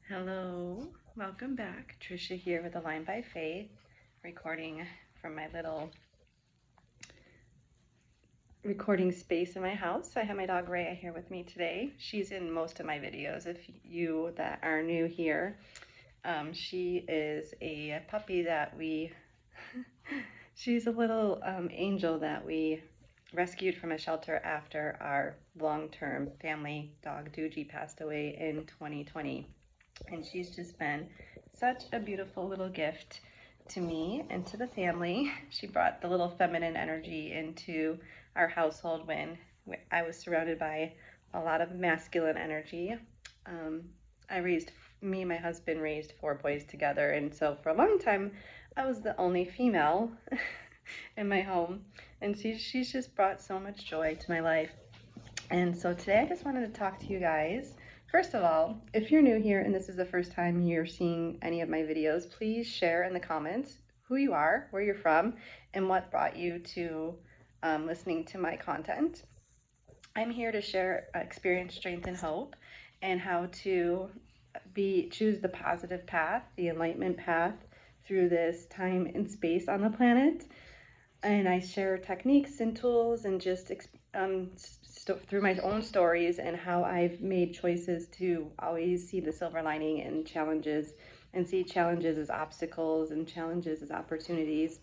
Hello, welcome back. Trisha here with Align by Faith, recording from my little recording space in my house. I have my dog Rhea here with me today. She's in most of my videos. If you that are new here, she is a puppy that she's a little angel that we rescued from a shelter after our long-term family dog Doogie passed away in 2020. And she's just been such a beautiful little gift to me and to the family. She brought the little feminine energy into our household when I was surrounded by a lot of masculine energy. I raised, me and my husband raised 4 boys together, and so for a long time I was the only female in my home, and she's just brought so much joy to my life. And so today I just wanted to talk to you guys. First of all, if you're new here and this is the first time you're seeing any of my videos, please share in the comments who you are, where you're from, and what brought you to listening to my content. I'm here to share experience, strength, and hope, and how to choose the positive path, the enlightenment path through this time and space on the planet. And I share techniques and tools and just through my own stories and how I've made choices to always see the silver lining in challenges and see challenges as obstacles and challenges as opportunities.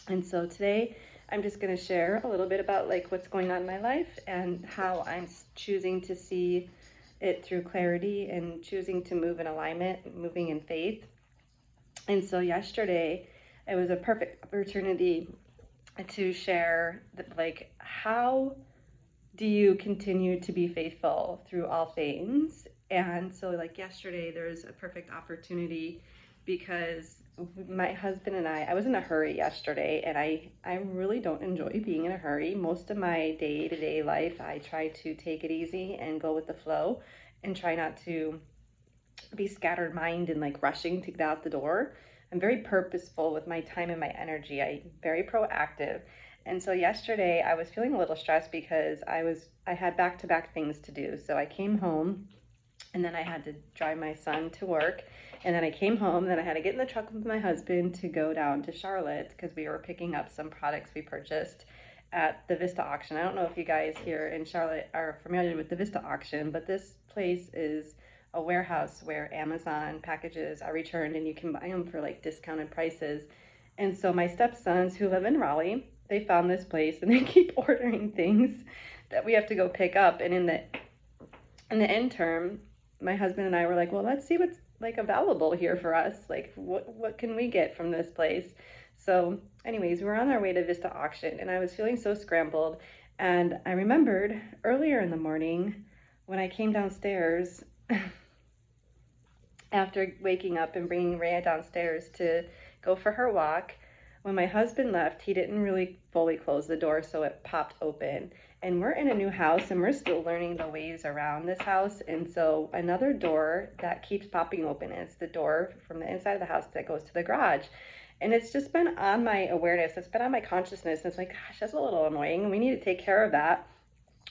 And so today I'm just going to share a little bit about like what's going on in my life and how I'm choosing to see it through clarity and choosing to move in alignment, moving in faith. And so yesterday it was a perfect opportunity to share like how do you continue to be faithful through all things. And so like yesterday there's a perfect opportunity because my husband and I was in a hurry yesterday, and I really don't enjoy being in a hurry. Most of my day-to-day life I try to take it easy and go with the flow and try not to be scattered mind and like rushing to get out the door. I'm very purposeful with my time and my energy. I'm very proactive. And so yesterday I was feeling a little stressed because I had back-to-back things to do. So I came home and then I had to drive my son to work. And then I came home, and then I had to get in the truck with my husband to go down to Charlotte because we were picking up some products we purchased at the Vista auction. I don't know if you guys here in Charlotte are familiar with the Vista auction, but this place is a warehouse where Amazon packages are returned and you can buy them for like discounted prices. And so my stepsons who live in Raleigh, they found this place and they keep ordering things that we have to go pick up. And in the interim, my husband and I were like, well, let's see what's like available here for us. Like what can we get from this place? So anyways, we were on our way to Vista auction and I was feeling so scrambled. And I remembered earlier in the morning when I came downstairs after waking up and bringing Rhea downstairs to go for her walk, when my husband left, he didn't really fully close the door, so it popped open. And we're in a new house and we're still learning the ways around this house. And so another door that keeps popping open is the door from the inside of the house that goes to the garage. And it's just been on my awareness, it's been on my consciousness. And it's like, gosh, that's a little annoying and we need to take care of that.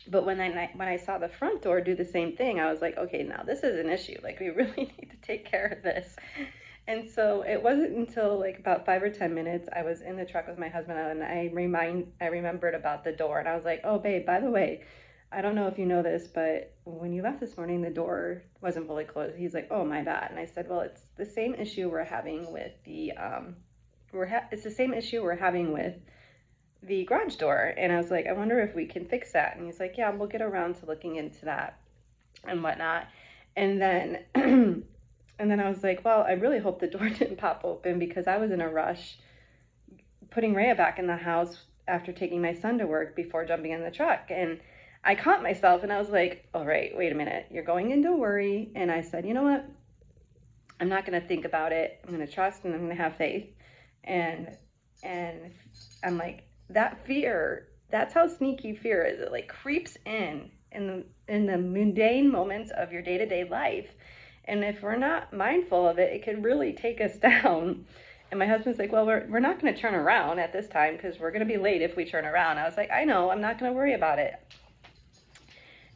But when I saw the front door do the same thing, I was like, okay, now this is an issue. Like we really need to take care of this. And so it wasn't until like about 5 or 10 minutes I was in the truck with my husband and I remembered about the door, and I was like, oh babe, by the way, I don't know if you know this, but when you left this morning the door wasn't fully closed. He's like, oh my bad. And I said, well, it's the same issue we're having with the it's the same issue we're having with the garage door. And I was like, I wonder if we can fix that. And he's like, yeah, we'll get around to looking into that and whatnot. And then and then I was like, well, I really hope the door didn't pop open because I was in a rush putting Rhea back in the house after taking my son to work before jumping in the truck. And I caught myself and I was like, all right, wait a minute, you're going into worry. And I said, you know what, I'm not going to think about it. I'm going to trust and I'm going to have faith. And I'm like, that fear, that's how sneaky fear is. It like creeps in the mundane moments of your day-to-day life. And if we're not mindful of it, it could really take us down. And my husband's like, well, we're not going to turn around at this time because we're going to be late if we turn around. I was like, I know, I'm not going to worry about it.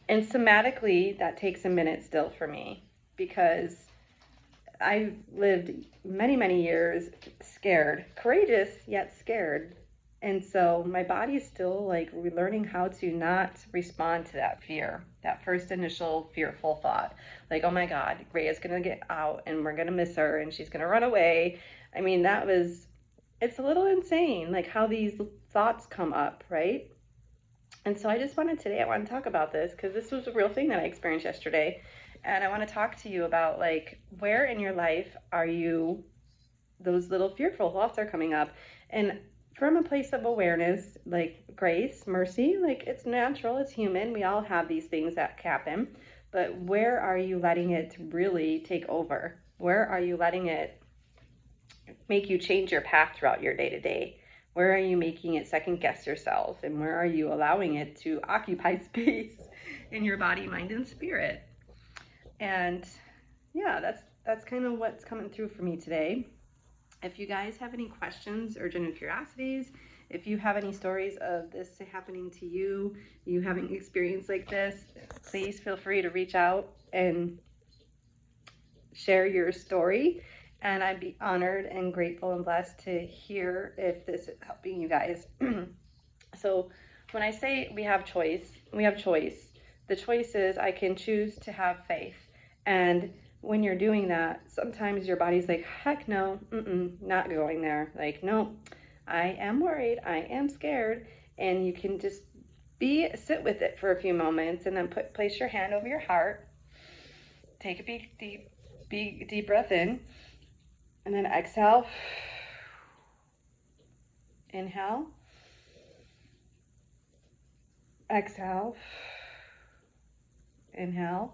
And somatically, that takes a minute still for me because I've lived many, many years scared, courageous yet scared. And so my body is still like relearning how to not respond to that fear, that first initial fearful thought. Like, oh my God, Rhea's going to get out and we're going to miss her and she's going to run away. I mean, it's a little insane, like how these thoughts come up, right? And so I want to talk about this because this was a real thing that I experienced yesterday. And I want to talk to you about like where in your life are you, those little fearful thoughts are coming up. And from a place of awareness, like grace, mercy, like it's natural, it's human. We all have these things that happen. But where are you letting it really take over? Where are you letting it make you change your path throughout your day to day? Where are you making it second guess yourself? And where are you allowing it to occupy space in your body, mind, and spirit? And yeah, that's kind of what's coming through for me today. If you guys have any questions or genuine curiosities, if you have any stories of this happening to you, you having experience like this, please feel free to reach out and share your story. And I'd be honored and grateful and blessed to hear if this is helping you guys. So when I say we have choice, we have choice. The choice is I can choose to have faith. And when you're doing that, sometimes your body's like, heck no, not going there. Like, no, I am worried, I am scared. And you can just sit with it for a few moments and then place your hand over your heart. Take a deep breath in. And then exhale. Inhale. Exhale. Inhale.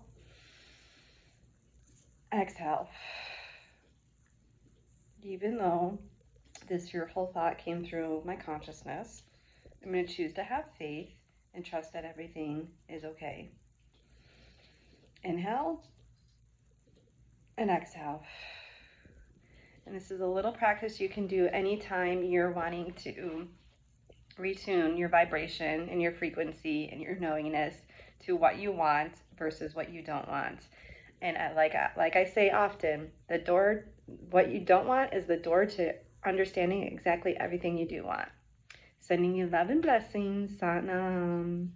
Exhale. Even though this fearful thought came through my consciousness, I'm going to choose to have faith and trust that everything is okay. Inhale and exhale. And this is a little practice you can do anytime you're wanting to retune your vibration and your frequency and your knowingness to what you want versus what you don't want. And like I say often, what you don't want is the door to understanding exactly everything you do want. Sending you love and blessings. Satnam.